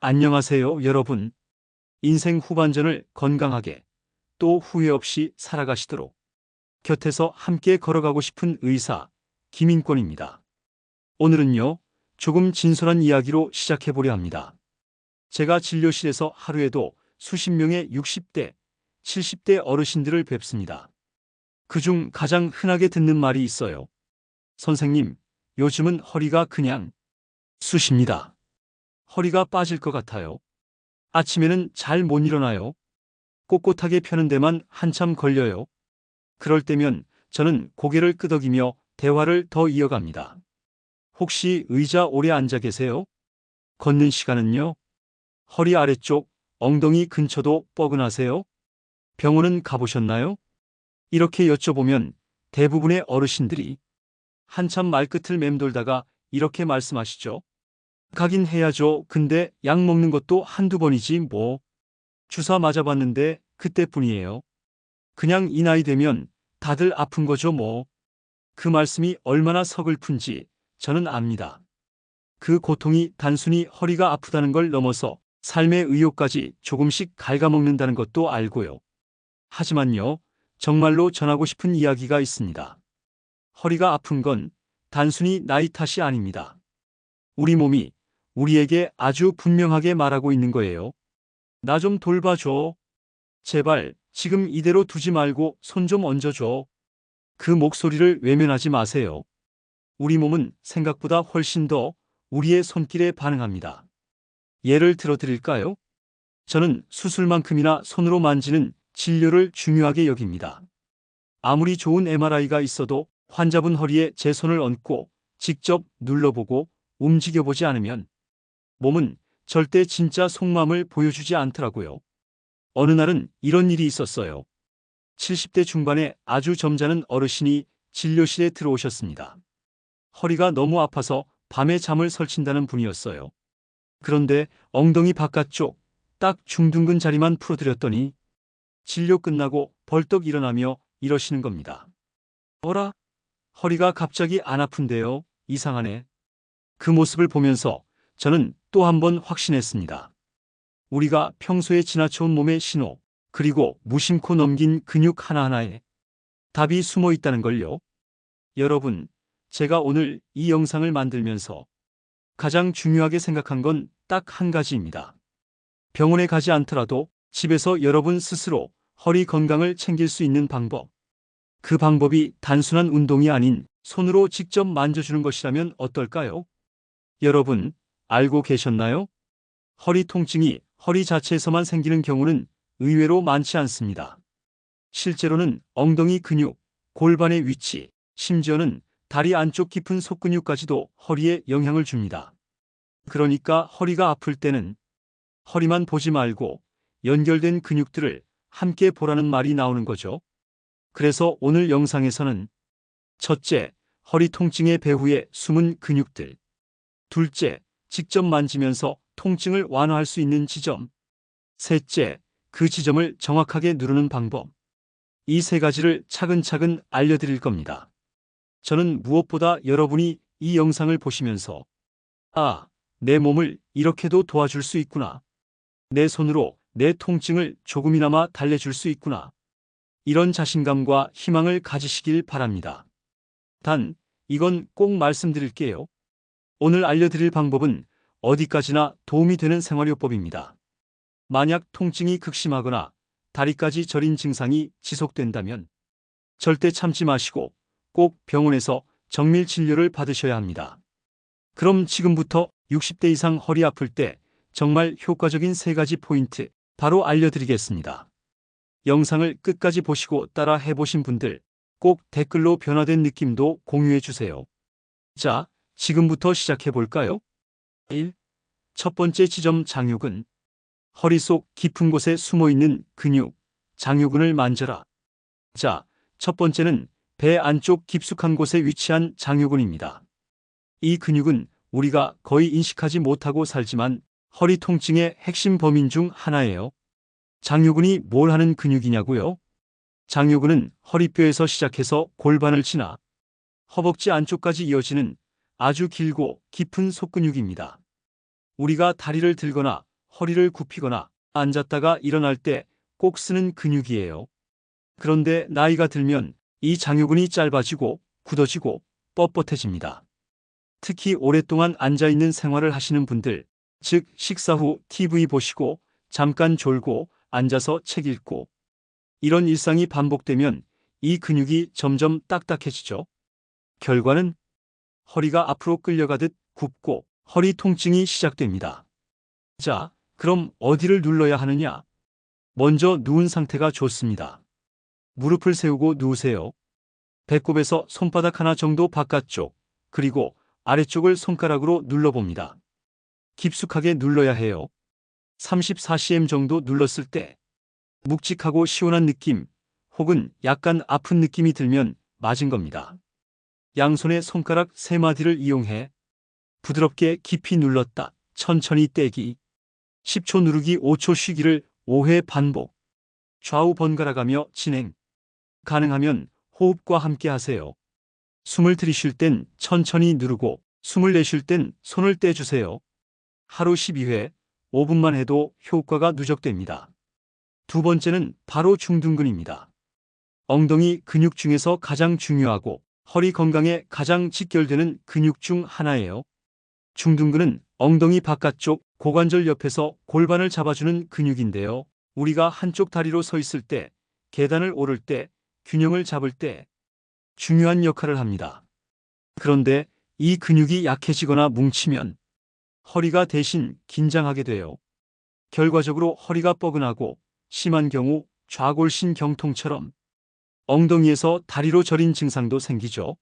안녕하세요, 여러분. 인생 후반전을 건강하게 또 후회 없이 살아가시도록 곁에서 함께 걸어가고 싶은 의사 김인권입니다. 오늘은요, 조금 진솔한 이야기로 시작해 보려 합니다. 제가 진료실에서 하루에도 수십 명의 60대, 70대 어르신들을 뵙습니다. 그중 가장 흔하게 듣는 말이 있어요. 선생님, 요즘은 허리가 그냥 쑤십니다. 허리가 빠질 것 같아요. 아침에는 잘 못 일어나요. 꼿꼿하게 펴는 데만 한참 걸려요. 그럴 때면 저는 고개를 끄덕이며 대화를 더 이어갑니다. 혹시 의자 오래 앉아 계세요? 걷는 시간은요? 허리 아래쪽, 엉덩이 근처도 뻐근하세요? 병원은 가보셨나요? 이렇게 여쭤보면 대부분의 어르신들이 한참 말끝을 맴돌다가 이렇게 말씀하시죠. 가긴 해야죠. 근데 약 먹는 것도 한두 번이지 뭐. 주사 맞아봤는데 그때뿐이에요. 그냥 이 나이 되면 다들 아픈 거죠 뭐. 그 말씀이 얼마나 서글픈지 저는 압니다. 그 고통이 단순히 허리가 아프다는 걸 넘어서 삶의 의욕까지 조금씩 갉아먹는다는 것도 알고요. 하지만요, 정말로 전하고 싶은 이야기가 있습니다. 허리가 아픈 건 단순히 나이 탓이 아닙니다. 우리 몸이 우리에게 아주 분명하게 말하고 있는 거예요. 나 좀 돌봐줘. 제발 지금 이대로 두지 말고 손 좀 얹어줘. 그 목소리를 외면하지 마세요. 우리 몸은 생각보다 훨씬 더 우리의 손길에 반응합니다. 예를 들어 드릴까요? 저는 수술만큼이나 손으로 만지는 진료를 중요하게 여깁니다. 아무리 좋은 MRI가 있어도 환자분 허리에 제 손을 얹고 직접 눌러보고 움직여보지 않으면 몸은 절대 진짜 속마음을 보여주지 않더라고요. 어느 날은 이런 일이 있었어요. 70대 중반의 아주 점잖은 어르신이 진료실에 들어오셨습니다. 허리가 너무 아파서 밤에 잠을 설친다는 분이었어요. 그런데 엉덩이 바깥쪽 딱 중둔근 자리만 풀어드렸더니 진료 끝나고 벌떡 일어나며 이러시는 겁니다. 어라? 허리가 갑자기 안 아픈데요. 이상하네. 그 모습을 보면서 저는 또 한 번 확신했습니다. 우리가 평소에 지나쳐온 몸의 신호, 그리고 무심코 넘긴 근육 하나하나에 답이 숨어 있다는 걸요. 여러분, 제가 오늘 이 영상을 만들면서 가장 중요하게 생각한 건 딱 한 가지입니다. 병원에 가지 않더라도 집에서 여러분 스스로 허리 건강을 챙길 수 있는 방법. 그 방법이 단순한 운동이 아닌 손으로 직접 만져주는 것이라면 어떨까요? 여러분, 알고 계셨나요? 허리 통증이 허리 자체에서만 생기는 경우는 의외로 많지 않습니다. 실제로는 엉덩이 근육, 골반의 위치, 심지어는 다리 안쪽 깊은 속근육까지도 허리에 영향을 줍니다. 그러니까 허리가 아플 때는 허리만 보지 말고 연결된 근육들을 함께 보라는 말이 나오는 거죠. 그래서 오늘 영상에서는 첫째, 허리 통증의 배후의 숨은 근육들. 둘째, 직접 만지면서 통증을 완화할 수 있는 지점. 셋째, 그 지점을 정확하게 누르는 방법. 이 세 가지를 차근차근 알려드릴 겁니다. 저는 무엇보다 여러분이 이 영상을 보시면서 내 몸을 이렇게도 도와줄 수 있구나. 내 손으로 내 통증을 조금이나마 달래줄 수 있구나. 이런 자신감과 희망을 가지시길 바랍니다. 단, 이건 꼭 말씀드릴게요. 오늘 알려드릴 방법은 어디까지나 도움이 되는 생활요법입니다. 만약 통증이 극심하거나 다리까지 저린 증상이 지속된다면 절대 참지 마시고 꼭 병원에서 정밀 진료를 받으셔야 합니다. 그럼 지금부터 60대 이상 허리 아플 때 정말 효과적인 세 가지 포인트 바로 알려드리겠습니다. 영상을 끝까지 보시고 따라 해보신 분들 꼭 댓글로 변화된 느낌도 공유해 주세요. 자, 지금부터 시작해 볼까요? 1. 첫 번째 지점 장요근. 허리 속 깊은 곳에 숨어 있는 근육, 장요근을 만져라. 자, 첫 번째는 배 안쪽 깊숙한 곳에 위치한 장요근입니다. 이 근육은 우리가 거의 인식하지 못하고 살지만 허리 통증의 핵심 범인 중 하나예요. 장요근이 뭘 하는 근육이냐고요? 장요근은 허리뼈에서 시작해서 골반을 지나 허벅지 안쪽까지 이어지는 아주 길고 깊은 속근육입니다. 우리가 다리를 들거나 허리를 굽히거나 앉았다가 일어날 때 꼭 쓰는 근육이에요. 그런데 나이가 들면 이 장요근이 짧아지고 굳어지고 뻣뻣해집니다. 특히 오랫동안 앉아있는 생활을 하시는 분들, 즉 식사 후 TV 보시고 잠깐 졸고 앉아서 책 읽고 이런 일상이 반복되면 이 근육이 점점 딱딱해지죠. 결과는 허리가 앞으로 끌려가듯 굽고 허리 통증이 시작됩니다. 자, 그럼 어디를 눌러야 하느냐? 먼저 누운 상태가 좋습니다. 무릎을 세우고 누우세요. 배꼽에서 손바닥 하나 정도 바깥쪽, 그리고 아래쪽을 손가락으로 눌러봅니다. 깊숙하게 눌러야 해요. 34cm 정도 눌렀을 때 묵직하고 시원한 느낌 혹은 약간 아픈 느낌이 들면 맞은 겁니다. 양손의 손가락 3마디를 이용해 부드럽게 깊이 눌렀다 천천히 떼기 10초 누르기 5초 쉬기를 5회 반복. 좌우 번갈아가며 진행. 가능하면 호흡과 함께 하세요. 숨을 들이쉴 땐 천천히 누르고 숨을 내쉴 땐 손을 떼주세요. 하루 12회, 5분만 해도 효과가 누적됩니다. 두 번째는 바로 중둔근입니다. 엉덩이 근육 중에서 가장 중요하고 허리 건강에 가장 직결되는 근육 중 하나예요. 중둔근은 엉덩이 바깥쪽 고관절 옆에서 골반을 잡아주는 근육인데요. 우리가 한쪽 다리로 서 있을 때, 계단을 오를 때, 균형을 잡을 때 중요한 역할을 합니다. 그런데 이 근육이 약해지거나 뭉치면 허리가 대신 긴장하게 돼요. 결과적으로 허리가 뻐근하고 심한 경우 좌골신 경통처럼 엉덩이에서 다리로 저린 증상도 생기죠.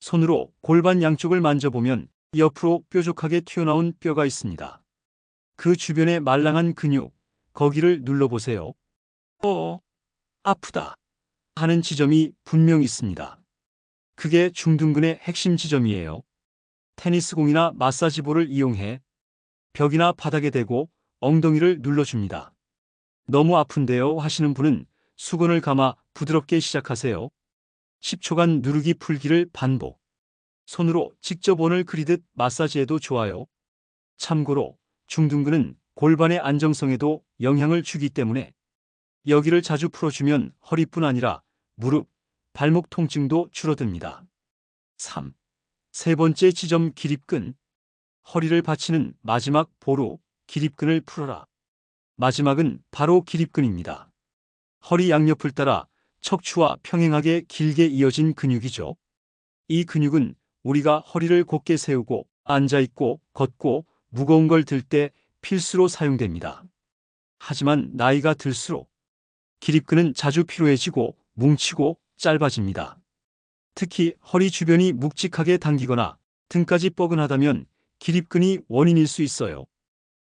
손으로 골반 양쪽을 만져보면 옆으로 뾰족하게 튀어나온 뼈가 있습니다. 그 주변의 말랑한 근육, 거기를 눌러보세요. 아프다 하는 지점이 분명 있습니다. 그게 중둔근의 핵심 지점이에요. 테니스공이나 마사지볼을 이용해 벽이나 바닥에 대고 엉덩이를 눌러줍니다. 너무 아픈데요 하시는 분은 수건을 감아 부드럽게 시작하세요. 10초간 누르기 풀기를 반복. 손으로 직접 원을 그리듯 마사지해도 좋아요. 참고로 중둔근은 골반의 안정성에도 영향을 주기 때문에 여기를 자주 풀어주면 허리뿐 아니라 무릎, 발목 통증도 줄어듭니다. 3. 세 번째 지점 기립근. 허리를 받치는 마지막 보루, 기립근을 풀어라. 마지막은 바로 기립근입니다. 허리 양옆을 따라 척추와 평행하게 길게 이어진 근육이죠. 이 근육은 우리가 허리를 곧게 세우고 앉아있고 걷고 무거운 걸 들 때 필수로 사용됩니다. 하지만 나이가 들수록 기립근은 자주 피로해지고 뭉치고 짧아집니다. 특히 허리 주변이 묵직하게 당기거나 등까지 뻐근하다면 기립근이 원인일 수 있어요.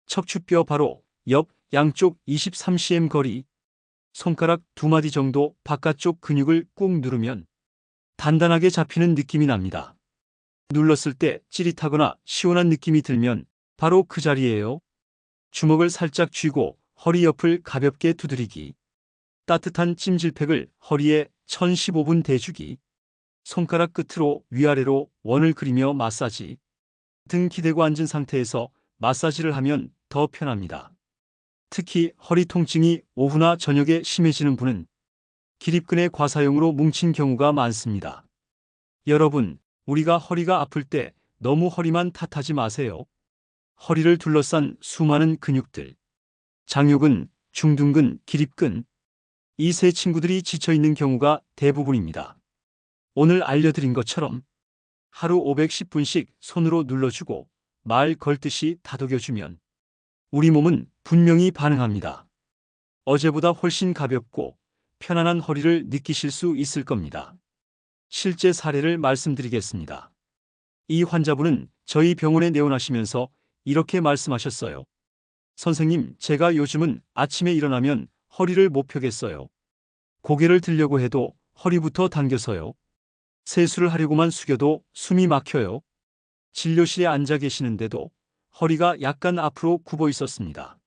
척추뼈 바로 옆 양쪽 23cm 거리, 손가락 2마디 정도 바깥쪽 근육을 꾹 누르면 단단하게 잡히는 느낌이 납니다. 눌렀을 때 찌릿하거나 시원한 느낌이 들면 바로 그 자리예요. 주먹을 살짝 쥐고 허리 옆을 가볍게 두드리기. 따뜻한 찜질팩을 허리에 1015분 대주기. 손가락 끝으로 위아래로 원을 그리며 마사지. 등 기대고 앉은 상태에서 마사지를 하면 더 편합니다. 특히 허리 통증이 오후나 저녁에 심해지는 분은 기립근의 과사용으로 뭉친 경우가 많습니다. 여러분, 우리가 허리가 아플 때 너무 허리만 탓하지 마세요. 허리를 둘러싼 수많은 근육들, 장요근, 중둔근, 기립근, 이 세 친구들이 지쳐있는 경우가 대부분입니다. 오늘 알려드린 것처럼 하루 510분씩 손으로 눌러주고 말 걸듯이 다독여주면 우리 몸은 분명히 반응합니다. 어제보다 훨씬 가볍고 편안한 허리를 느끼실 수 있을 겁니다. 실제 사례를 말씀드리겠습니다. 이 환자분은 저희 병원에 내원하시면서 이렇게 말씀하셨어요. 선생님, 제가 요즘은 아침에 일어나면 허리를 못 펴겠어요. 고개를 들려고 해도 허리부터 당겨서요. 세수를 하려고만 숙여도 숨이 막혀요. 진료실에 앉아 계시는데도 허리가 약간 앞으로 굽어 있었습니다.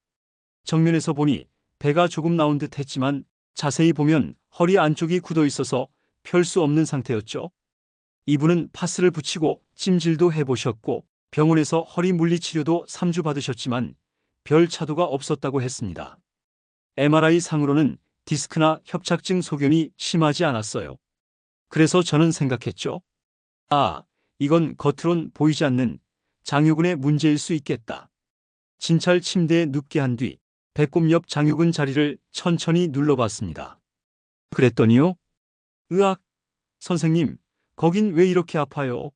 정면에서 보니 배가 조금 나온 듯 했지만 자세히 보면 허리 안쪽이 굳어 있어서 펼 수 없는 상태였죠. 이분은 파스를 붙이고 찜질도 해보셨고 병원에서 허리 물리치료도 3주 받으셨지만 별 차도가 없었다고 했습니다. MRI 상으로는 디스크나 협착증 소견이 심하지 않았어요. 그래서 저는 생각했죠. 아, 이건 겉으론 보이지 않는 장유근의 문제일 수 있겠다. 진찰 침대에 눕게 한 뒤 배꼽 옆 장유근 자리를 천천히 눌러봤습니다. 그랬더니요. 으악, 선생님, 거긴 왜 이렇게 아파요?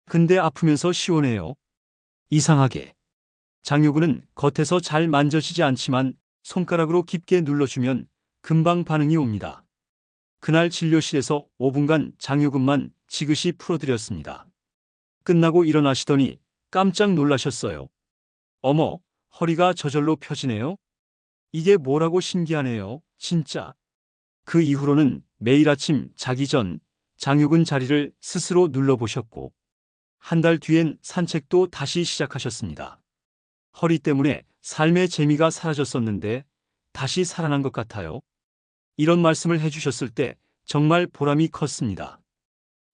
근데 아프면서 시원해요. 이상하게. 장유근은 겉에서 잘 만져지지 않지만 손가락으로 깊게 눌러주면 금방 반응이 옵니다. 그날 진료실에서 5분간 장유근만 지그시 풀어드렸습니다. 끝나고 일어나시더니 깜짝 놀라셨어요. 어머, 허리가 저절로 펴지네요. 이게 뭐라고 신기하네요, 진짜. 그 이후로는 매일 아침 자기 전 장유근 자리를 스스로 눌러보셨고, 한 달 뒤엔 산책도 다시 시작하셨습니다. 허리 때문에 삶의 재미가 사라졌었는데 다시 살아난 것 같아요. 이런 말씀을 해주셨을 때 정말 보람이 컸습니다.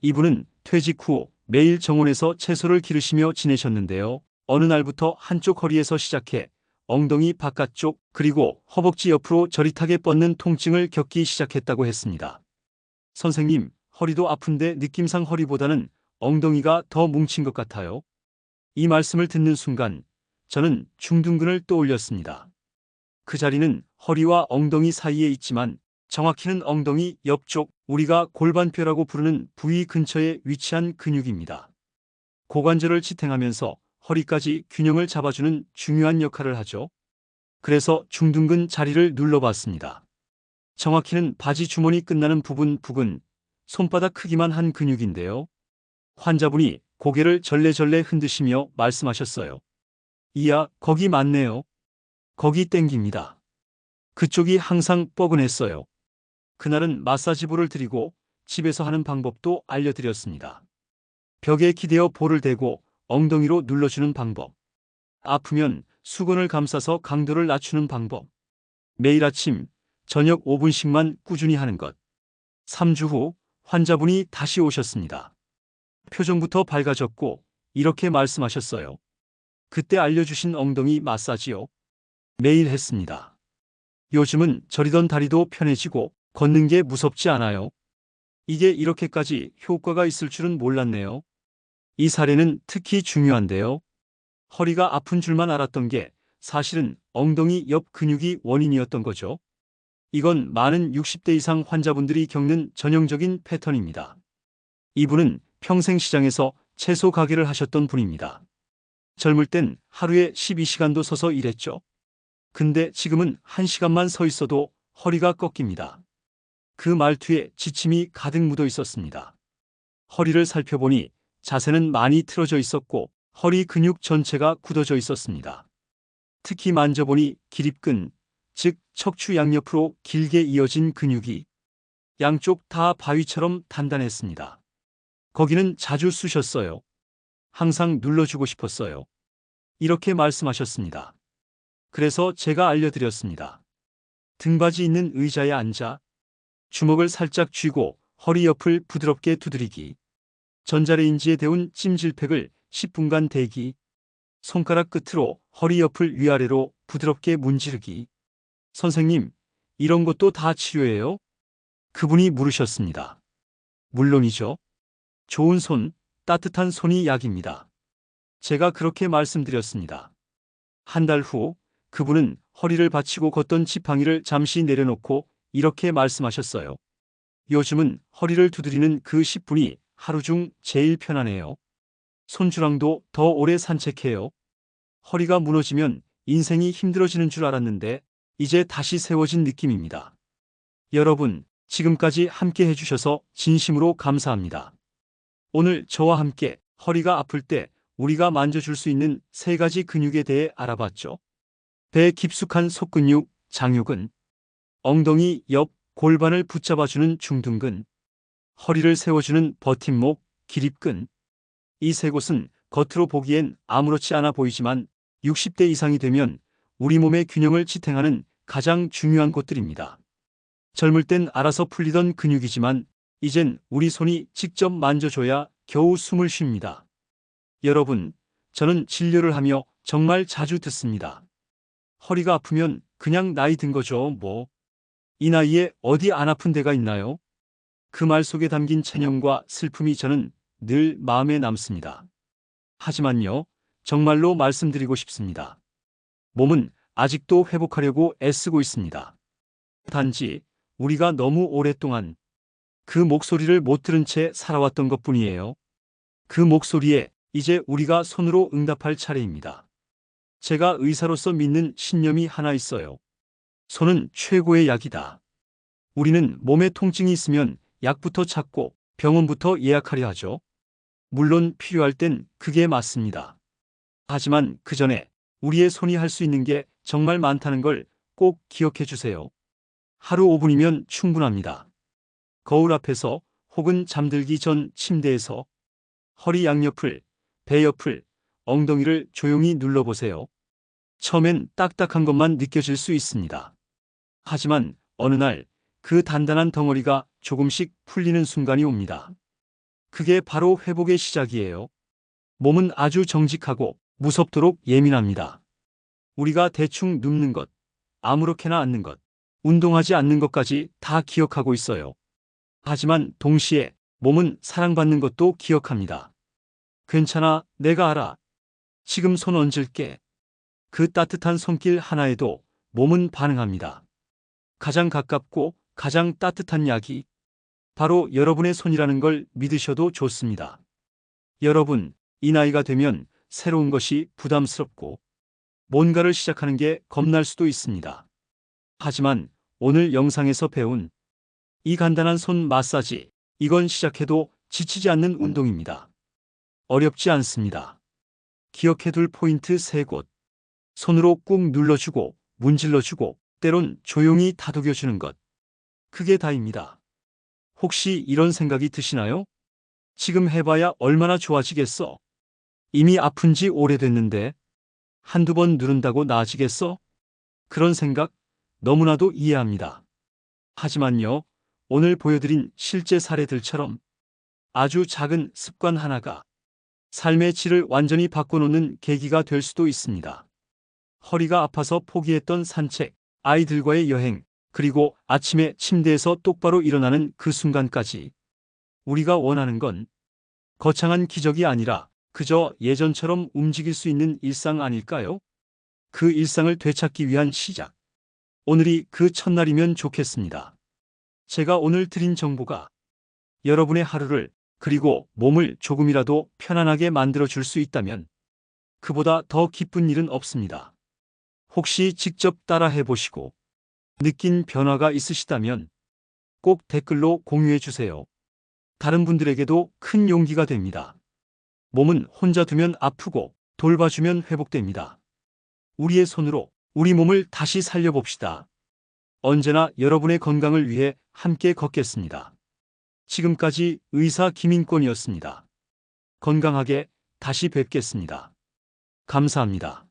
이분은 퇴직 후 매일 정원에서 채소를 기르시며 지내셨는데요. 어느 날부터 한쪽 허리에서 시작해 엉덩이 바깥쪽 그리고 허벅지 옆으로 저릿하게 뻗는 통증을 겪기 시작했다고 했습니다. 선생님, 허리도 아픈데 느낌상 허리보다는 엉덩이가 더 뭉친 것 같아요. 이 말씀을 듣는 순간 저는 중둔근을 떠올렸습니다. 그 자리는 허리와 엉덩이 사이에 있지만 정확히는 엉덩이 옆쪽, 우리가 골반뼈라고 부르는 부위 근처에 위치한 근육입니다. 고관절을 지탱하면서 허리까지 균형을 잡아주는 중요한 역할을 하죠. 그래서 중둔근 자리를 눌러봤습니다. 정확히는 바지 주머니 끝나는 부분 부근, 손바닥 크기만 한 근육인데요. 환자분이 고개를 절레절레 흔드시며 말씀하셨어요. 이야, 거기 맞네요. 거기 땡깁니다. 그쪽이 항상 뻐근했어요. 그날은 마사지볼을 드리고 집에서 하는 방법도 알려드렸습니다. 벽에 기대어 볼을 대고 엉덩이로 눌러주는 방법. 아프면 수건을 감싸서 강도를 낮추는 방법. 매일 아침, 저녁 5분씩만 꾸준히 하는 것. 3주 후 환자분이 다시 오셨습니다. 표정부터 밝아졌고 이렇게 말씀하셨어요. 그때 알려주신 엉덩이 마사지요. 매일 했습니다. 요즘은 저리던 다리도 편해지고 걷는 게 무섭지 않아요. 이게 이렇게까지 효과가 있을 줄은 몰랐네요. 이 사례는 특히 중요한데요. 허리가 아픈 줄만 알았던 게 사실은 엉덩이 옆 근육이 원인이었던 거죠. 이건 많은 60대 이상 환자분들이 겪는 전형적인 패턴입니다. 이분은 평생 시장에서 채소 가게를 하셨던 분입니다. 젊을 땐 하루에 12시간도 서서 일했죠. 근데 지금은 1시간만 서 있어도 허리가 꺾입니다. 그 말투에 지침이 가득 묻어 있었습니다. 허리를 살펴보니 자세는 많이 틀어져 있었고 허리 근육 전체가 굳어져 있었습니다. 특히 만져보니 기립근, 즉 척추 양옆으로 길게 이어진 근육이 양쪽 다 바위처럼 단단했습니다. 거기는 자주 쑤셨어요. 항상 눌러주고 싶었어요. 이렇게 말씀하셨습니다. 그래서 제가 알려드렸습니다. 등받이 있는 의자에 앉아 주먹을 살짝 쥐고 허리 옆을 부드럽게 두드리기. 전자레인지에 데운 찜질팩을 10분간 대기. 손가락 끝으로 허리 옆을 위아래로 부드럽게 문지르기. 선생님, 이런 것도 다 치료예요? 그분이 물으셨습니다. 물론이죠. 좋은 손, 따뜻한 손이 약입니다. 제가 그렇게 말씀드렸습니다. 한 달 후 그분은 허리를 받치고 걷던 지팡이를 잠시 내려놓고 이렇게 말씀하셨어요. 요즘은 허리를 두드리는 그 10분이 하루 중 제일 편하네요. 손주랑도 더 오래 산책해요. 허리가 무너지면 인생이 힘들어지는 줄 알았는데 이제 다시 세워진 느낌입니다. 여러분, 지금까지 함께 해주셔서 진심으로 감사합니다. 오늘 저와 함께 허리가 아플 때 우리가 만져줄 수 있는 3가지 근육에 대해 알아봤죠. 배 깊숙한 속근육, 장유근, 엉덩이 옆 골반을 붙잡아주는 중둔근, 허리를 세워주는 버팀목, 기립근. 이 3곳은 겉으로 보기엔 아무렇지 않아 보이지만 60대 이상이 되면 우리 몸의 균형을 지탱하는 가장 중요한 곳들입니다. 젊을 땐 알아서 풀리던 근육이지만 이젠 우리 손이 직접 만져줘야 겨우 숨을 쉽니다. 여러분, 저는 진료를 하며 정말 자주 듣습니다. 허리가 아프면 그냥 나이 든 거죠, 뭐. 이 나이에 어디 안 아픈 데가 있나요? 그 말 속에 담긴 체념과 슬픔이 저는 늘 마음에 남습니다. 하지만요, 정말로 말씀드리고 싶습니다. 몸은 아직도 회복하려고 애쓰고 있습니다. 단지 우리가 너무 오랫동안 그 목소리를 못 들은 채 살아왔던 것뿐이에요. 그 목소리에 이제 우리가 손으로 응답할 차례입니다. 제가 의사로서 믿는 신념이 하나 있어요. 손은 최고의 약이다. 우리는 몸에 통증이 있으면 약부터 찾고 병원부터 예약하려 하죠. 물론 필요할 땐 그게 맞습니다. 하지만 그 전에 우리의 손이 할 수 있는 게 정말 많다는 걸 꼭 기억해 주세요. 하루 5분이면 충분합니다. 거울 앞에서 혹은 잠들기 전 침대에서 허리 양옆을, 배 옆을, 엉덩이를 조용히 눌러보세요. 처음엔 딱딱한 것만 느껴질 수 있습니다. 하지만 어느 날 그 단단한 덩어리가 조금씩 풀리는 순간이 옵니다. 그게 바로 회복의 시작이에요. 몸은 아주 정직하고 무섭도록 예민합니다. 우리가 대충 눕는 것, 아무렇게나 앉는 것, 운동하지 않는 것까지 다 기억하고 있어요. 하지만 동시에 몸은 사랑받는 것도 기억합니다. 괜찮아, 내가 알아. 지금 손 얹을게. 그 따뜻한 손길 하나에도 몸은 반응합니다. 가장 가깝고 가장 따뜻한 약이 바로 여러분의 손이라는 걸 믿으셔도 좋습니다. 여러분, 이 나이가 되면 새로운 것이 부담스럽고 뭔가를 시작하는 게 겁날 수도 있습니다. 하지만 오늘 영상에서 배운 이 간단한 손 마사지, 이건 시작해도 지치지 않는 운동입니다. 어렵지 않습니다. 기억해둘 포인트 3곳. 손으로 꾹 눌러주고 문질러주고 때론 조용히 다독여주는 것. 그게 다입니다. 혹시 이런 생각이 드시나요? 지금 해봐야 얼마나 좋아지겠어? 이미 아픈 지 오래됐는데 한두 번 누른다고 나아지겠어? 그런 생각 너무나도 이해합니다. 하지만요, 오늘 보여드린 실제 사례들처럼 아주 작은 습관 하나가 삶의 질을 완전히 바꿔놓는 계기가 될 수도 있습니다. 허리가 아파서 포기했던 산책, 아이들과의 여행, 그리고 아침에 침대에서 똑바로 일어나는 그 순간까지 우리가 원하는 건 거창한 기적이 아니라 그저 예전처럼 움직일 수 있는 일상 아닐까요? 그 일상을 되찾기 위한 시작. 오늘이 그 첫날이면 좋겠습니다. 제가 오늘 드린 정보가 여러분의 하루를 그리고 몸을 조금이라도 편안하게 만들어 줄 수 있다면 그보다 더 기쁜 일은 없습니다. 혹시 직접 따라 해보시고 느낀 변화가 있으시다면 꼭 댓글로 공유해 주세요. 다른 분들에게도 큰 용기가 됩니다. 몸은 혼자 두면 아프고 돌봐주면 회복됩니다. 우리의 손으로 우리 몸을 다시 살려봅시다. 언제나 여러분의 건강을 위해 함께 걷겠습니다. 지금까지 의사 김인권이었습니다. 건강하게 다시 뵙겠습니다. 감사합니다.